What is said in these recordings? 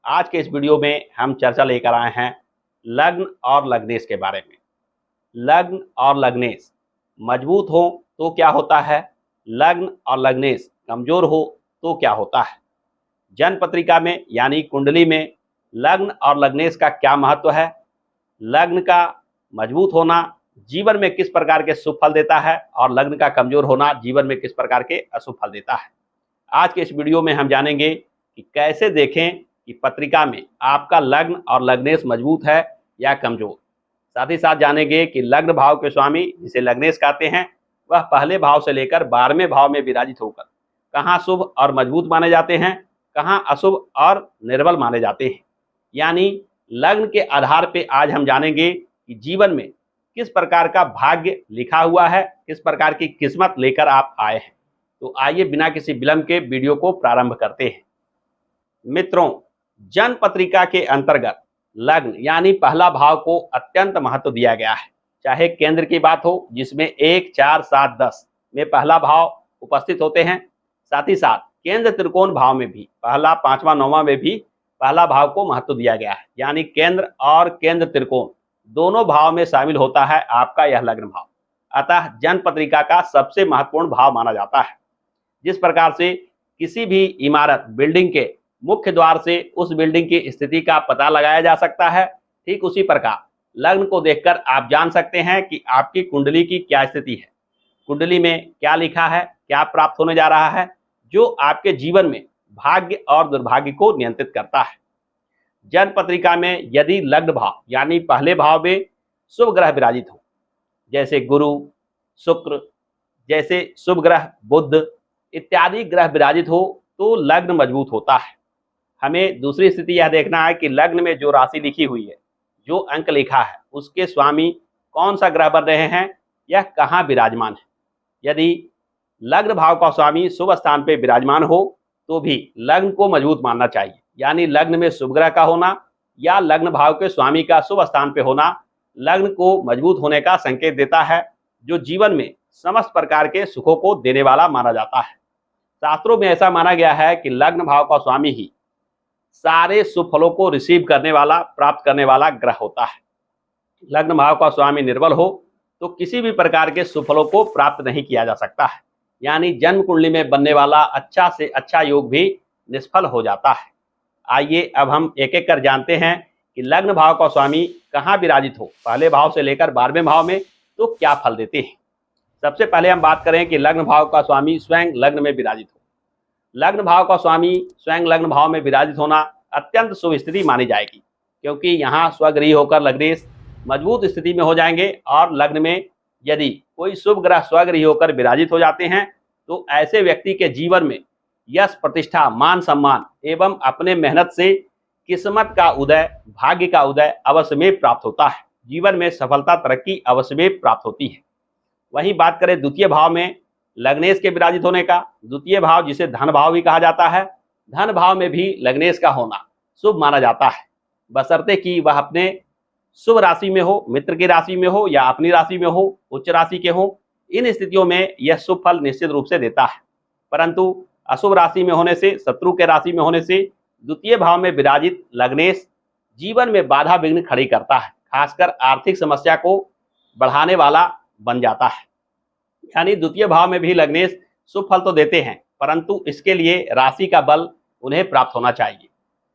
आज के इस वीडियो में हम चर्चा लेकर आए हैं लग्न और लग्नेश के बारे में। लग्न और लग्नेश मजबूत हो तो क्या होता है, लग्न और लग्नेश कमजोर हो तो क्या होता है। जन्म पत्रिका में यानी कुंडली में लग्न और लग्नेश का क्या महत्व है, लग्न का मजबूत होना जीवन में किस प्रकार के शुभ फल देता है और लग्न का कमजोर होना जीवन में किस प्रकार के अशुभ फल देता है। आज के इस वीडियो में हम जानेंगे कि कैसे देखें कि पत्रिका में आपका लग्न और लग्नेश मजबूत है या कमजोर। साथ ही साथ जानेंगे कि लग्न भाव के स्वामी जिसे लग्नेश कहते हैं वह पहले भाव से लेकर 12वें भाव में विराजित होकर कहाँ शुभ और मजबूत माने जाते हैं, कहाँ अशुभ और निर्बल माने जाते हैं। यानी लग्न के आधार पर आज हम जानेंगे कि जीवन में किस प्रकार का भाग्य लिखा हुआ है, किस प्रकार की किस्मत लेकर आप आए हैं। तो आइए बिना किसी विलंब के वीडियो को प्रारंभ करते हैं। मित्रों, जन्म पत्रिका के अंतर्गत लग्न यानी पहला भाव को अत्यंत महत्व दिया गया है। चाहे केंद्र की बात हो जिसमें 1, 4, 7, 10 में पहला भाव उपस्थित होते हैं, साथ ही साथ केंद्र त्रिकोण भाव में भी पहला, 5वां, 9वां में भी पहला भाव को महत्व दिया गया है। यानी केंद्र और केंद्र त्रिकोण दोनों भाव में शामिल होता है आपका यह लग्न भाव। अतः जन्म पत्रिका का सबसे महत्वपूर्ण भाव माना जाता है। जिस प्रकार से किसी भी इमारत, बिल्डिंग के मुख्य द्वार से उस बिल्डिंग की स्थिति का पता लगाया जा सकता है, ठीक उसी प्रकार लग्न को देखकर आप जान सकते हैं कि आपकी कुंडली की क्या स्थिति है, कुंडली में क्या लिखा है, क्या प्राप्त होने जा रहा है, जो आपके जीवन में भाग्य और दुर्भाग्य को नियंत्रित करता है। जन्म पत्रिका में यदि लग्न भाव यानी पहले भाव में शुभ ग्रह विराजित हो, जैसे गुरु, शुक्र जैसे शुभ ग्रह, बुध इत्यादि ग्रह विराजित हो तो लग्न मजबूत होता है। हमें दूसरी स्थिति यह देखना है कि लग्न में जो राशि लिखी हुई है, जो अंक लिखा है, उसके स्वामी कौन सा ग्रह बन रहे हैं, यह कहाँ विराजमान है। यदि लग्न भाव का स्वामी शुभ स्थान पर विराजमान हो तो भी लग्न को मजबूत मानना चाहिए। यानी लग्न में शुभ ग्रह का होना या लग्न भाव के स्वामी का शुभ स्थान पर होना लग्न को मजबूत होने का संकेत देता है, जो जीवन में समस्त प्रकार के सुखों को देने वाला माना जाता है। शास्त्रों में ऐसा माना गया है कि लग्न भाव का स्वामी ही सारे शुभ फलों को रिसीव करने वाला, प्राप्त करने वाला ग्रह होता है। लग्न भाव का स्वामी निर्बल हो तो किसी भी प्रकार के शुभ फलों को प्राप्त नहीं किया जा सकता है। यानी जन्म कुंडली में बनने वाला अच्छा से अच्छा योग भी निष्फल हो जाता है। आइए अब हम एक एक कर जानते हैं कि लग्न भाव का स्वामी कहाँ विराजित हो, पहले भाव से लेकर 12वें भाव में, तो क्या फल देते हैं। सबसे पहले हम बात करें कि लग्न भाव का स्वामी स्वयं लग्न में विराजित हो। लग्न भाव का स्वामी स्वयं लग्न भाव में विराजित होना अत्यंत शुभ स्थिति मानी जाएगी, क्योंकि यहाँ स्वगृही होकर लग्नेश मजबूत स्थिति में हो जाएंगे। और लग्न में यदि कोई शुभ ग्रह स्वगृही होकर विराजित हो जाते हैं तो ऐसे व्यक्ति के जीवन में यश, प्रतिष्ठा, मान सम्मान एवं अपने मेहनत से किस्मत का उदय, भाग्य का उदय अवश्य में प्राप्त होता है। जीवन में सफलता, तरक्की अवश्य में प्राप्त होती है। वहीं बात करें द्वितीय भाव में लग्नेश के विराजित होने का, द्वितीय भाव जिसे धन भाव भी कहा जाता है, धन भाव में भी लग्नेश का होना शुभ माना जाता है, बशर्ते कि वह अपने शुभ राशि में हो, मित्र की राशि में हो या अपनी राशि में हो, उच्च राशि के हो। इन स्थितियों में यह शुभ फल निश्चित रूप से देता है। परंतु अशुभ राशि में होने से, शत्रु के राशि में होने से द्वितीय भाव में विराजित लग्नेश जीवन में बाधा विघ्न खड़ी करता है, खासकर आर्थिक समस्या को बढ़ाने वाला बन जाता है। यानी द्वितीय भाव में भी लग्नेश शुभ फल तो देते हैं, परंतु इसके लिए राशि का बल उन्हें प्राप्त होना चाहिए।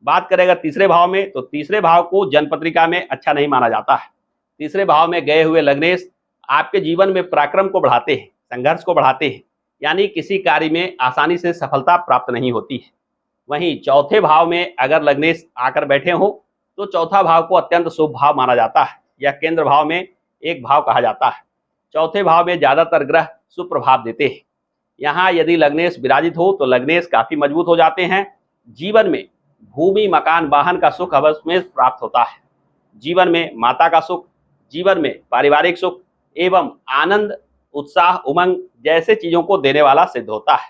बात करें अगर तीसरे भाव में, तो तीसरे भाव को जन्म पत्रिका में अच्छा नहीं माना जाता है। तीसरे भाव में गए हुए लग्नेश आपके जीवन में पराक्रम को बढ़ाते हैं, संघर्ष को बढ़ाते हैं, यानी किसी कार्य में आसानी से सफलता प्राप्त नहीं होती है। वहीं चौथे भाव में अगर लग्नेश आकर बैठे हो तो चौथा भाव को अत्यंत शुभ भाव माना जाता है। यह केंद्र भाव में एक भाव कहा जाता है। चौथे भाव में ज्यादातर ग्रह शुभ प्रभाव देते हैं। यहाँ यदि लग्नेश विराजित हो तो लग्नेश काफी मजबूत हो जाते हैं। जीवन में भूमि, मकान, वाहन का सुख अवश्य में प्राप्त होता है। जीवन में माता का सुख, जीवन में पारिवारिक सुख एवं आनंद, उत्साह, उमंग जैसे चीजों को देने वाला सिद्ध होता है।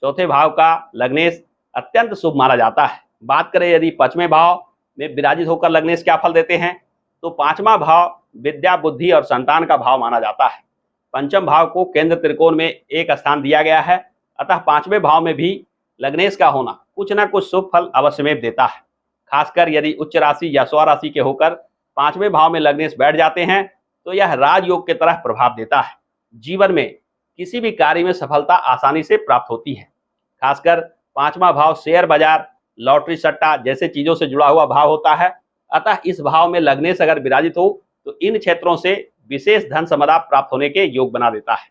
चौथे भाव का लग्नेश अत्यंत शुभ माना जाता है। बात करें यदि 5वें भाव में विराजित होकर लग्नेश क्या फल देते हैं, तो 5वां भाव विद्या, बुद्धि और संतान का भाव माना जाता है। पंचम भाव को केंद्र त्रिकोण में एक स्थान दिया गया है, अतः 5वें भाव में भी लग्नेश का होना कुछ ना कुछ शुभ फल अवश्य में देता है। खासकर यदि उच्च राशि या स्वराशि के होकर 5वें भाव में लग्नेश बैठ जाते हैं तो यह राजयोग की तरह प्रभाव देता है। जीवन में किसी भी कार्य में सफलता आसानी से प्राप्त होती है। खासकर 5वां भाव शेयर बाजार, लॉटरी सट्टा जैसे चीजों से जुड़ा हुआ भाव होता है। अतः इस भाव में लग्नेश अगर विराजित हो तो इन क्षेत्रों से विशेष धन संपदा प्राप्त होने के योग बना देता है।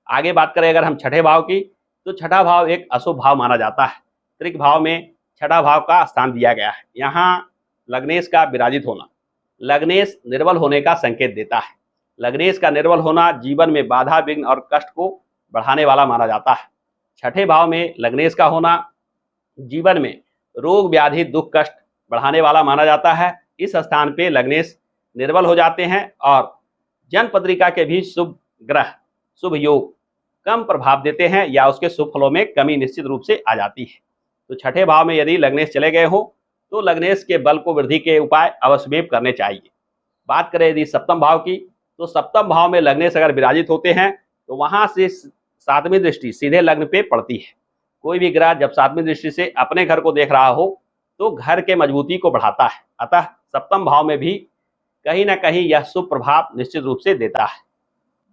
आगे बात करें अगर हम छठे भाव की, तो छठा भाव एक अशुभ भाव माना जाता है। त्रिक भाव में छठा भाव का स्थान दिया गया है। यहाँ लग्नेश का विराजित होना लग्नेश निर्बल होने का संकेत देता है। लग्नेश का निर्बल होना जीवन में बाधा, विघ्न और कष्ट को बढ़ाने वाला माना जाता है। छठे भाव में लग्नेश का होना जीवन में रोग, व्याधि, दुख, कष्ट बढ़ाने वाला माना जाता है। इस स्थान पे लग्नेश निर्बल हो जाते हैं और जन्म पत्रिका के भी शुभ ग्रह, शुभ योग कम प्रभाव देते हैं या उसके शुभ फलों में कमी निश्चित रूप से आ जाती है। तो छठे भाव में यदि लग्नेश चले गए हो तो लग्नेश के बल को वृद्धि के उपाय अवश्य करने चाहिए। बात करें यदि सप्तम भाव की, तो सप्तम भाव में लग्नेश अगर विराजित होते हैं तो वहां से 7वीं दृष्टि सीधे लग्न पे पड़ती है। कोई भी ग्रह जब 7वीं दृष्टि से अपने घर को देख रहा हो तो घर के मजबूती को बढ़ाता है। अतः सप्तम भाव में भी कहीं ना कहीं यह शुभ प्रभाव निश्चित रूप से देता है।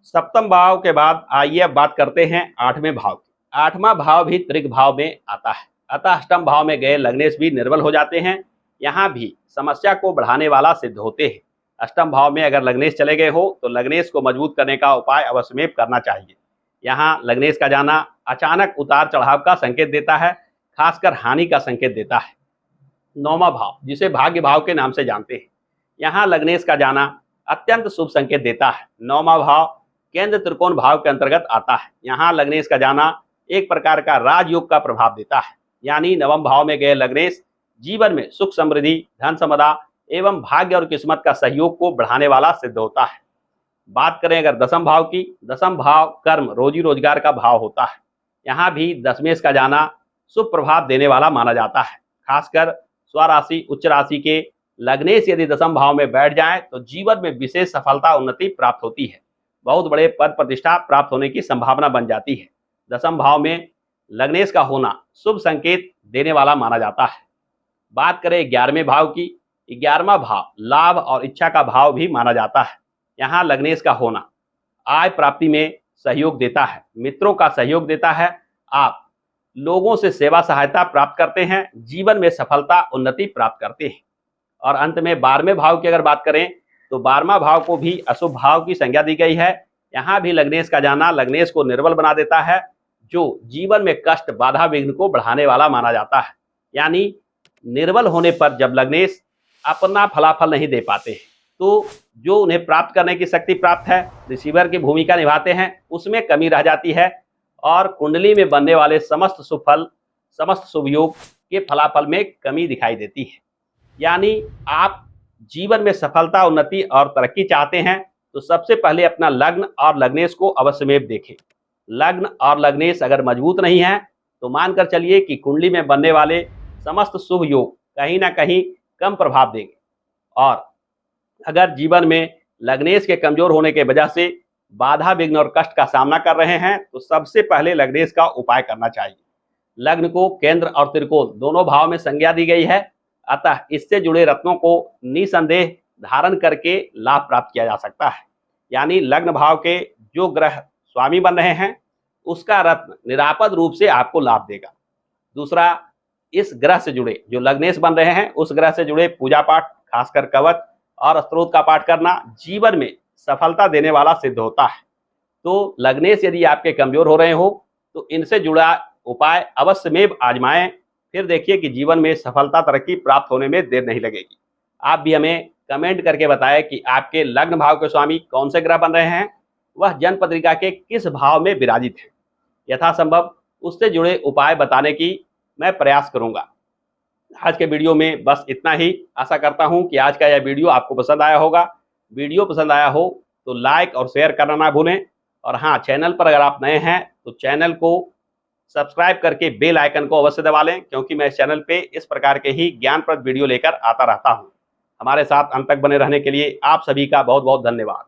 सप्तम भाव के बाद आइए अब बात करते हैं 8वें भाव की। 8वां भाव भी त्रिक भाव में आता है। अतः अष्टम भाव में गए लग्नेश भी निर्बल हो जाते हैं। यहाँ भी समस्या को बढ़ाने वाला सिद्ध होते हैं। अष्टम भाव में अगर लग्नेश चले गए हो तो लग्नेश को मजबूत करने का उपाय अवश्य करना चाहिए। यहाँ लग्नेश का जाना अचानक उतार चढ़ाव का संकेत देता है, खासकर हानि का संकेत देता है। 9वां भाव जिसे भाग्य भाव के नाम से जानते हैं, यहाँ लग्नेश का जाना अत्यंत शुभ संकेत देता है। 9वां भाव केंद्र त्रिकोण भाव के अंतर्गत आता है। यहाँ लग्नेश का जाना एक प्रकार का राजयोग का प्रभाव देता है। यानी 9वें भाव में गए लग्नेश जीवन में सुख, समृद्धि, धन संपदा एवं भाग्य और किस्मत का सहयोग को बढ़ाने वाला सिद्ध होता है। बात करें अगर दसम भाव की, दसम भाव कर्म, रोजी रोजगार का भाव होता है। यहाँ भी दशमेश का जाना शुभ प्रभाव देने वाला माना जाता है। खासकर स्वराशि, उच्च राशि के लग्नेश यदि दसम भाव में बैठ जाएं तो जीवन में विशेष सफलता, उन्नति प्राप्त होती है। बहुत बड़े पद प्रतिष्ठा प्राप्त होने की संभावना बन जाती है। दसम भाव में लग्नेश का होना शुभ संकेत देने वाला माना जाता है। बात करें 11वें भाव की, 11वां भाव लाभ और इच्छा का भाव भी माना जाता है। यहाँ लग्नेश का होना आय प्राप्ति में सहयोग देता है, मित्रों का सहयोग देता है। आप लोगों से सेवा सहायता प्राप्त करते हैं, जीवन में सफलता, उन्नति प्राप्त करते हैं। और अंत में 12वें भाव की अगर बात करें तो 12वां भाव को भी अशुभ भाव की संज्ञा दी गई है। यहाँ भी लग्नेश का जाना लग्नेश को निर्बल बना देता है, जो जीवन में कष्ट, बाधा, विघ्न को बढ़ाने वाला माना जाता है। यानी निर्बल होने पर जब लग्नेश अपना फलाफल नहीं दे पाते तो जो उन्हें प्राप्त करने की शक्ति प्राप्त है, रिसीवर की भूमिका निभाते हैं, उसमें कमी रह जाती है और कुंडली में बनने वाले समस्त शुभ फल, समस्त शुभ योग के फलाफल में कमी दिखाई देती है। यानी आप जीवन में सफलता, उन्नति और तरक्की चाहते हैं तो सबसे पहले अपना लग्न और लग्नेश को अवश्यमेव देखें। लग्न और लग्नेश अगर मजबूत नहीं है तो मानकर चलिए कि कुंडली में बनने वाले समस्त शुभ योग कहीं ना कहीं कम प्रभाव देंगे। और अगर जीवन में लग्नेश के कमजोर होने के वजह से बाधा, विघ्न और कष्ट का सामना कर रहे हैं तो सबसे पहले लग्नेश का उपाय करना चाहिए। लग्न को केंद्र और त्रिकोण दोनों भाव में संज्ञा दी गई है, अतः इससे जुड़े रत्नों को निसंदेह धारण करके लाभ प्राप्त किया जा सकता है। यानी लग्न भाव के जो ग्रह स्वामी बन रहे हैं उसका रत्न निरापद रूप से आपको लाभ देगा। दूसरा, इस ग्रह से जुड़े जो लग्नेश बन रहे हैं उस ग्रह से जुड़े पूजा पाठ, खासकर कवच और स्तोत्र का पाठ करना जीवन में सफलता देने वाला सिद्ध होता है। तो लग्नेश यदि आपके कमजोर हो रहे हो तो इनसे जुड़ा उपाय अवश्यमेव आजमाएं, फिर देखिए कि जीवन में सफलता, तरक्की प्राप्त होने में देर नहीं लगेगी। आप भी हमें कमेंट करके बताएं कि आपके लग्न भाव के स्वामी कौन से ग्रह बन रहे हैं, वह जन्म पत्रिका के किस भाव में विराजित है। यथासंभव उससे जुड़े उपाय बताने की मैं प्रयास करूंगा। आज के वीडियो में बस इतना ही। आशा करता हूं कि आज का यह वीडियो आपको पसंद आया होगा। वीडियो पसंद आया हो तो लाइक और शेयर करना ना भूलें। और हाँ, चैनल पर अगर आप नए हैं तो चैनल को सब्सक्राइब करके बेल आइकन को अवश्य दबा लें, क्योंकि मैं इस चैनल पे इस प्रकार के ही ज्ञानप्रद वीडियो लेकर आता रहता हूँ। हमारे साथ अंत तक बने रहने के लिए आप सभी का बहुत बहुत धन्यवाद।